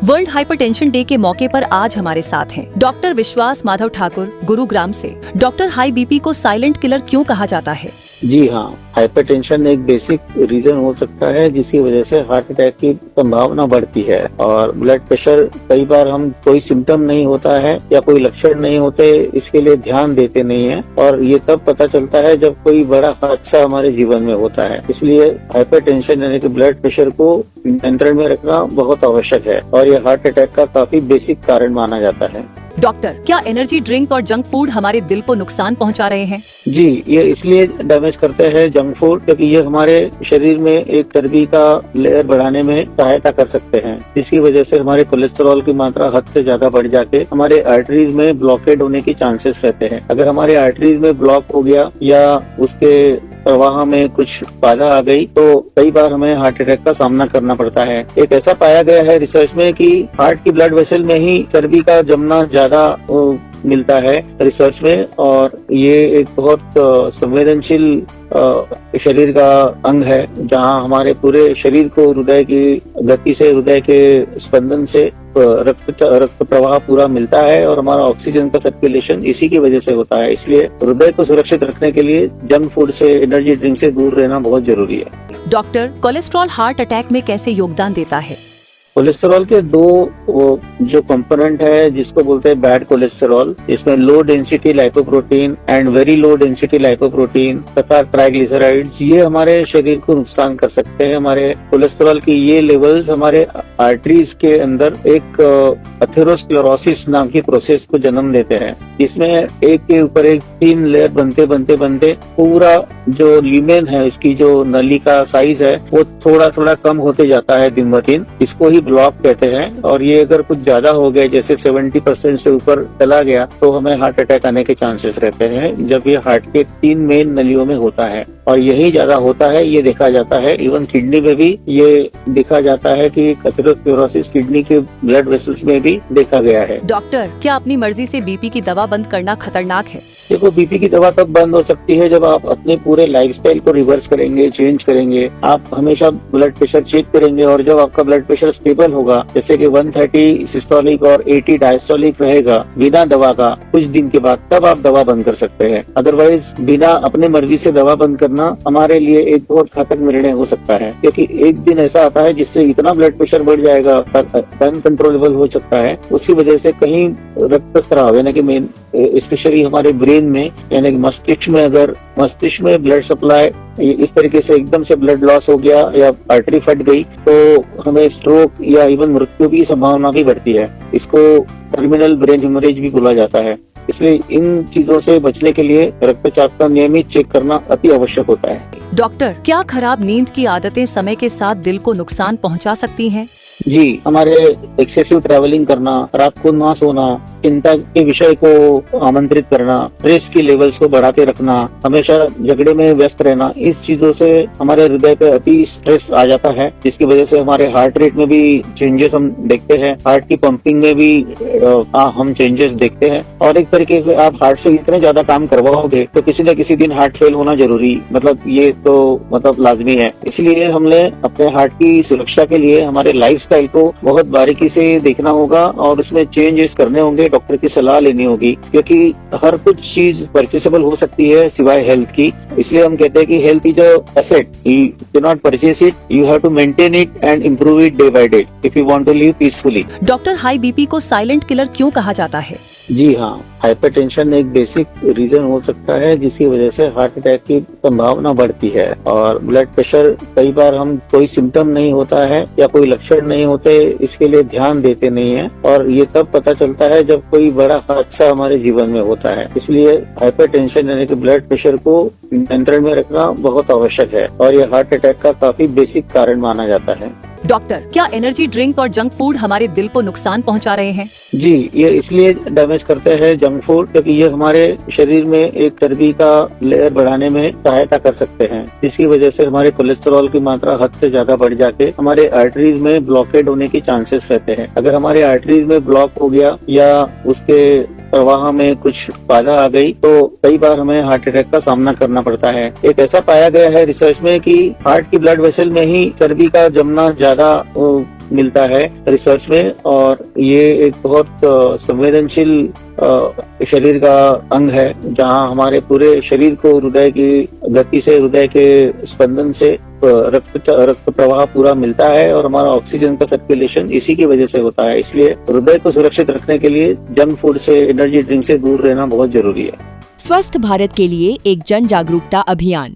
World hypertension day के मौके पर आज हमारे साथ हैं डॉक्टर विश्वास माधव ठाकुर गुरुग्राम से। डॉक्टर, हाई बीपी को साइलेंट किलर क्यों कहा जाता है? जी हाँ, हाइपरटेंशन एक बेसिक रीजन हो सकता है जिसकी वजह से हार्ट अटैक की संभावना बढ़ती है। और ब्लड प्रेशर कई बार हम कोई सिम्टम नहीं होता है या कोई लक्षण नहीं होते, इसके लिए ध्यान देते नहीं है और ये तब पता चलता है जब कोई बड़ा हादसा हमारे जीवन में होता है। इसलिए हाइपरटेंशन यानी कि ब्लड प्रेशर को नियंत्रण में रखना बहुत आवश्यक है और ये हार्ट अटैक का काफी बेसिक कारण माना जाता है। डॉक्टर, क्या एनर्जी ड्रिंक और जंक फूड हमारे दिल को नुकसान पहुंचा रहे हैं? जी, ये इसलिए डैमेज करते हैं जंक फूड क्योंकि ये हमारे शरीर में एक चर्बी का लेयर बढ़ाने में सहायता कर सकते हैं, जिसकी वजह से हमारे कोलेस्ट्रॉल की मात्रा हद से ज्यादा बढ़ जाके हमारे आर्टरीज में ब्लॉकेड होने की चांसेस रहते हैं। अगर हमारे आर्टरीज में ब्लॉक हो गया या उसके प्रवाह में कुछ बाधा आ गई तो कई बार हमें हार्ट अटैक का सामना करना पड़ता है। एक ऐसा पाया गया है रिसर्च में कि हार्ट की ब्लड वेसल में ही चर्बी का जमना ज्यादा मिलता है रिसर्च में, और ये एक बहुत संवेदनशील शरीर का अंग है जहां हमारे पूरे शरीर को हृदय की गति से, हृदय के स्पंदन से रक्त प्रवाह पूरा मिलता है और हमारा ऑक्सीजन का सर्कुलेशन इसी की वजह से होता है। इसलिए हृदय को सुरक्षित रखने के लिए जंक फूड से, एनर्जी ड्रिंक से दूर रहना बहुत जरूरी है। डॉक्टर, कोलेस्ट्रॉल हार्ट अटैक में कैसे योगदान देता है? कोलेस्ट्रॉल के दो जो कंपोनेंट है जिसको बोलते हैं बैड कोलेस्ट्रॉल, इसमें low density lipoprotein and very low density lipoprotein तथा ट्राइग्लिसराइड्स, ये हमारे शरीर को नुकसान कर सकते हैं। हमारे कोलेस्ट्रॉल की ये लेवल्स हमारे आर्टरीज के अंदर एक एथेरोस्क्लेरोसिस नाम की प्रोसेस को जन्म देते हैं, जिसमें एक के ऊपर एक 3 लेयर बनते बनते बनते पूरा जो ल्यूमेन है, इसकी जो नली का साइज है वो थोड़ा थोड़ा कम होते जाता है दिन ब दिन। इसको ही ब्लॉक कहते हैं और ये अगर कुछ ज्यादा हो गया, जैसे 70% से ऊपर चला गया, तो हमें हार्ट अटैक आने के चांसेस रहते हैं, जब ये हार्ट के 3 मेन नलियों में होता है और यही ज्यादा होता है, ये देखा जाता है। इवन किडनी में भी ये देखा जाता है कि एथेरोस्क्लेरोसिस किडनी के ब्लड वेसल्स में भी देखा गया है। डॉक्टर, क्या अपनी मर्जी से बीपी की दवा बंद करना खतरनाक है? देखो, बीपी की दवा तब बंद हो सकती है जब आप अपने पूरे लाइफस्टाइल को रिवर्स करेंगे, चेंज करेंगे। आप हमेशा ब्लड प्रेशर चेक करेंगे और जब आपका ब्लड प्रेशर स्टेबल होगा, जैसे कि 130 सिस्टोलिक और 80 डायस्टोलिक रहेगा बिना दवा का कुछ दिन के बाद, तब आप दवा बंद कर सकते हैं। अदरवाइज बिना अपने मर्जी से दवा बंद करना हमारे लिए एक बहुत घातक निर्णय हो सकता है, क्योंकि एक दिन ऐसा आता है जिससे इतना ब्लड प्रेशर बढ़ जाएगा, अनकंट्रोलेबल हो सकता है। उसकी वजह से कहीं रक्तस्राव यानी कि मेन स्पेशली हमारे ब्रेन में यानी कि मस्तिष्क में, अगर मस्तिष्क में ब्लड सप्लाई इस तरीके से एकदम से ब्लड लॉस हो गया या आर्टरी फट गई तो हमें स्ट्रोक या इवन मृत्यु की संभावना भी बढ़ती है। इसको टर्मिनल ब्रेन हेमोरेज भी बोला जाता है। इसलिए इन चीजों से बचने के लिए रक्तचाप का नियमित चेक करना अति आवश्यक होता है। डॉक्टर, क्या खराब नींद की आदतें समय के साथ दिल को नुकसान पहुंचा सकती हैं? जी, हमारे एक्सेसिव ट्रैवलिंग करना, रात को ना सोना, चिंता के विषय को आमंत्रित करना, स्ट्रेस की लेवल्स को बढ़ाते रखना, हमेशा झगड़े में व्यस्त रहना, इस चीजों से हमारे हृदय पे अति स्ट्रेस आ जाता है, जिसकी वजह से हमारे हार्ट रेट में भी चेंजेस हम देखते हैं, हार्ट की पंपिंग में भी हम चेंजेस देखते हैं। और एक तरीके से आप हार्ट से इतने ज्यादा काम करवाओगे तो किसी न किसी दिन हार्ट फेल होना जरूरी, ये तो लाजमी है। इसलिए हमने अपने हार्ट की सुरक्षा के लिए हमारे लाइफस्टाइल को बहुत बारीकी से देखना होगा और उसमें चेंजेस करने होंगे, डॉक्टर की सलाह लेनी होगी, क्योंकि हर कुछ चीज परचेसेबल हो सकती है सिवाय हेल्थ की। इसलिए हम कहते हैं कि health is a asset, you can not purchase it, you have to maintain it and improve it day by day if you want to live peacefully. Doctor, high BP को साइलेंट किलर क्यों कहा जाता है? जी हाँ, hypertension एक basic reason हो सकता है जिसकी वजह से हार्ट अटैक की संभावना बढ़ती है। और ब्लड प्रेशर कई बार हम कोई सिम्टम नहीं होता है या कोई लक्षण नहीं होते, इसके लिए ध्यान देते नहीं है और ये तब पता चलता है जब कोई बड़ा हादसा हमारे जीवन में होता है। इसलिए हाइपरटेंशन यानी कि ब्लड प्रेशर को नियंत्रण में रखना बहुत आवश्यक है और ये हार्ट अटैक का काफी बेसिक कारण माना जाता है। डॉक्टर, क्या एनर्जी ड्रिंक और जंक फूड हमारे दिल को नुकसान पहुंचा रहे हैं? जी, ये इसलिए डैमेज करते हैं जंक फूड क्योंकि ये हमारे शरीर में एक चर्बी का लेयर बढ़ाने में सहायता कर सकते हैं, जिसकी वजह से हमारे कोलेस्ट्रॉल की मात्रा हद से ज्यादा बढ़ जाके हमारे आर्टरीज में ब्लॉकेड होने की चांसेस रहते हैं। अगर हमारे आर्टरीज में ब्लॉक हो गया या उसके प्रवाह में कुछ बाधा आ गई तो कई बार हमें हार्ट अटैक का सामना करना पड़ता है। एक ऐसा पाया गया है रिसर्च में कि हार्ट की ब्लड वेसल में ही चर्बी का जमना ज्यादा मिलता है रिसर्च में, और ये एक बहुत संवेदनशील शरीर का अंग है जहां हमारे पूरे शरीर को हृदय की गति से, हृदय के स्पंदन से रक्त प्रवाह पूरा मिलता है और हमारा ऑक्सीजन का सर्कुलेशन इसी की वजह से होता है। इसलिए हृदय को सुरक्षित रखने के लिए जंक फूड से, एनर्जी ड्रिंक से दूर रहना बहुत जरूरी है। स्वस्थ भारत के लिए एक जन जागरूकता अभियान।